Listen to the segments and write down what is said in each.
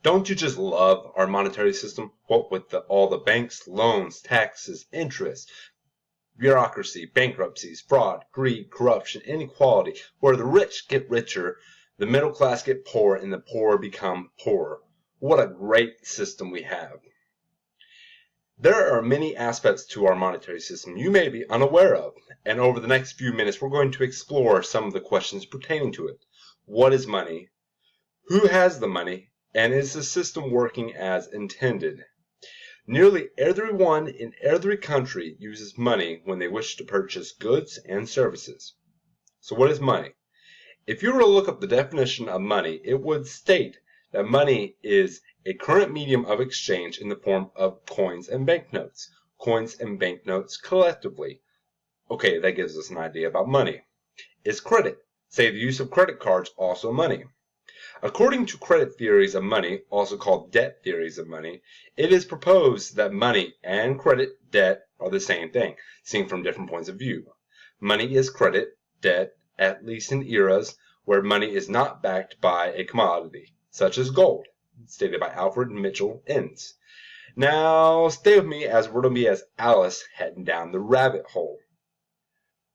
Don't you just love our monetary system? What with all the banks, loans, taxes, interest, bureaucracy, bankruptcies, fraud, greed, corruption, inequality, where the rich get richer, the middle class get poor, and the poor become poorer. What a great system we have. There are many aspects to our monetary system you may be unaware of, and over the next few minutes we're going to explore some of the questions pertaining to it. What is money? Who has the money? And is the system working as intended? Nearly everyone in every country uses money when they wish to purchase goods and services. So what is money? If you were to look up the definition of money, it would state that money is a current medium of exchange in the form of coins and banknotes. Coins and banknotes collectively. Okay, that gives us an idea about money. Is credit, say the use of credit cards, also money? According to credit theories of money, also called debt theories of money, it is proposed that money and credit debt are the same thing, seen from different points of view. Money is credit debt, at least in eras where money is not backed by a commodity, such as gold, stated by Alfred Mitchell Innes. Now, stay with me as we're going to be as Alice heading down the rabbit hole.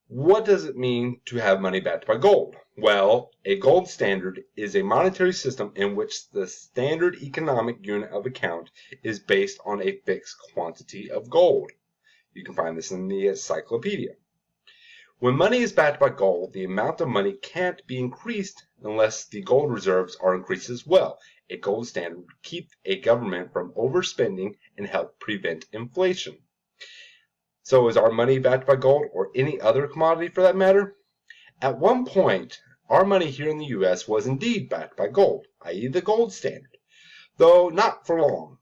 What does it mean to have money backed by gold? Well, a gold standard is a monetary system in which the standard economic unit of account is based on a fixed quantity of gold. You can find this in the encyclopedia. When money is backed by gold, the amount of money can't be increased unless the gold reserves are increased as well. A gold standard would keep a government from overspending and help prevent inflation. So is our money backed by gold, or any other commodity for that matter? At one point, our money here in the U.S. was indeed backed by gold, i.e. the gold standard, though not for long.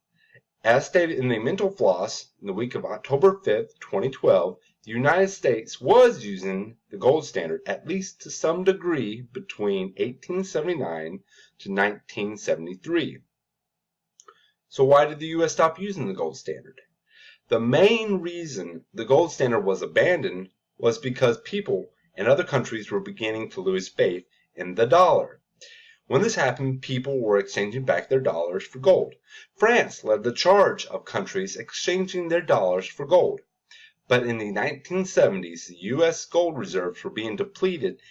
As stated in the Mental Floss in the week of October 5th, 2012, the United States was using the gold standard at least to some degree between 1879 to 1973. So why did the U.S. stop using the gold standard? The main reason the gold standard was abandoned was because people in other countries were beginning to lose faith in the dollar. When this happened, people were exchanging back their dollars for gold. France led the charge of countries exchanging their dollars for gold. But in the 1970s, the U.S. gold reserves were being depleted,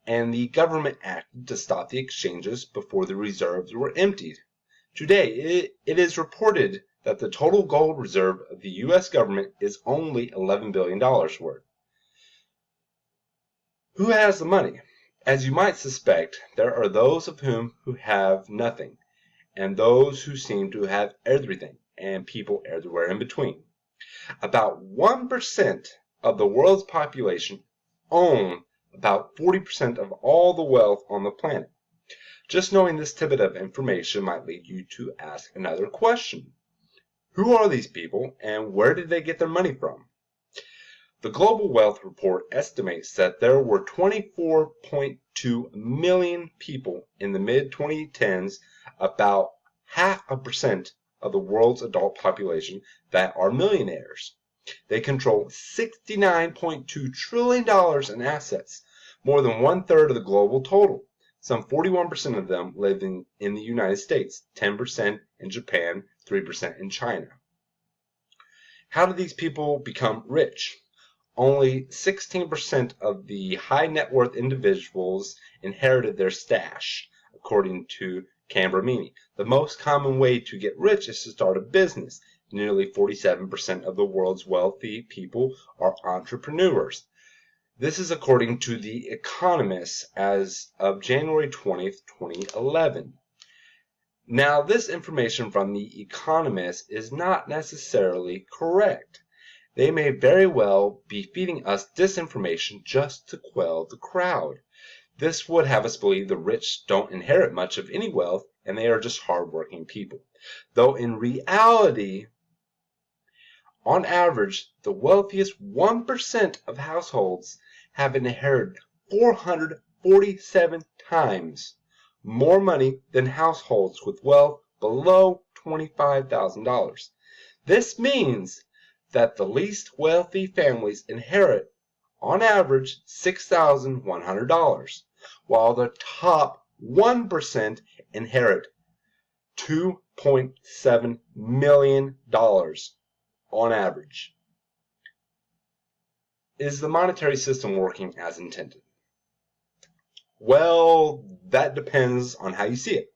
and the government acted to stop the exchanges before the reserves were emptied. Today, it is reported that the total gold reserve of the U.S. government is only $11 billion worth. Who has the money? As you might suspect, there are those of whom who have nothing, and those who seem to have everything, and people everywhere in between. About 1% of the world's population own about 40% of all the wealth on the planet. Just knowing this tidbit of information might lead you to ask another question. Who are these people, and where did they get their money from? The Global Wealth Report estimates that there were 24.2 million people in the mid-2010s, about 0.5% of the world's adult population, that are millionaires. They control $69.2 trillion in assets, more than 1/3 of the global total. Some 41% of them live in the United States, 10% in Japan, 3% in China. How do these people become rich? Only 16% of the high net worth individuals inherited their stash, according to Cambramini. The most common way to get rich is to start a business. Nearly 47% of the world's wealthy people are entrepreneurs. This is according to The Economist as of January 20th, 2011. Now, this information from The Economist is not necessarily correct. They may very well be feeding us disinformation just to quell the crowd. This would have us believe the rich don't inherit much of any wealth and they are just hardworking people. Though in reality, on average, the wealthiest 1% of households have inherited 447 times more money than households with wealth below $25,000. This means that the least wealthy families inherit, on average, $6,100, while the top 1% inherit $2.7 million on average. Is the monetary system working as intended? Well, that depends on how you see it.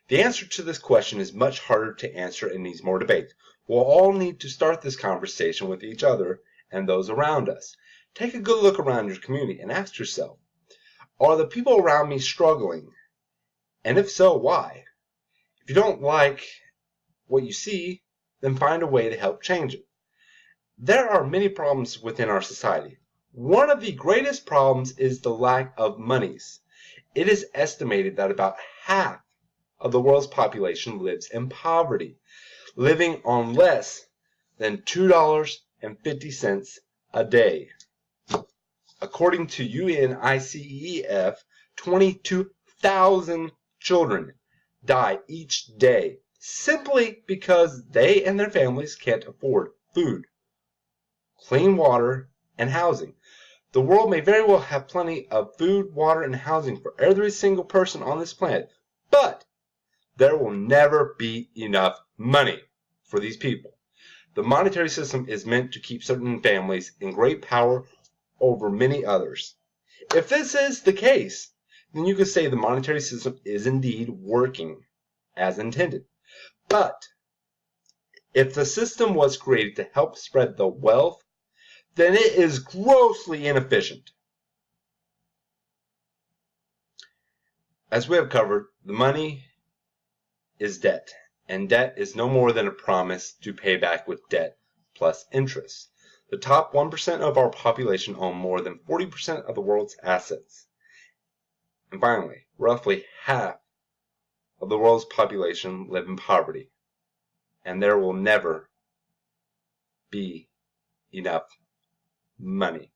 The answer to this question is much harder to answer and needs more debate. We'll all need to start this conversation with each other and those around us. Take a good look around your community and ask yourself, are the people around me struggling? And if so, why? If you don't like what you see, then find a way to help change it. There are many problems within our society. One of the greatest problems is the lack of monies. It is estimated that about half of the world's population lives in poverty, living on less than $2.50 a day. According to UNICEF, 22,000 children die each day simply because they and their families can't afford food, clean water, and housing. The world may very well have plenty of food, water, and housing for every single person on this planet, but there will never be enough money for these people. The monetary system is meant to keep certain families in great power over many others. If this is the case, then you could say the monetary system is indeed working as intended. But if the system was created to help spread the wealth, then it is grossly inefficient. As we have covered, the money is debt, and debt is no more than a promise to pay back with debt plus interest. The top 1% of our population own more than 40% of the world's assets. And finally, roughly half of the world's population live in poverty, and there will never be enough money.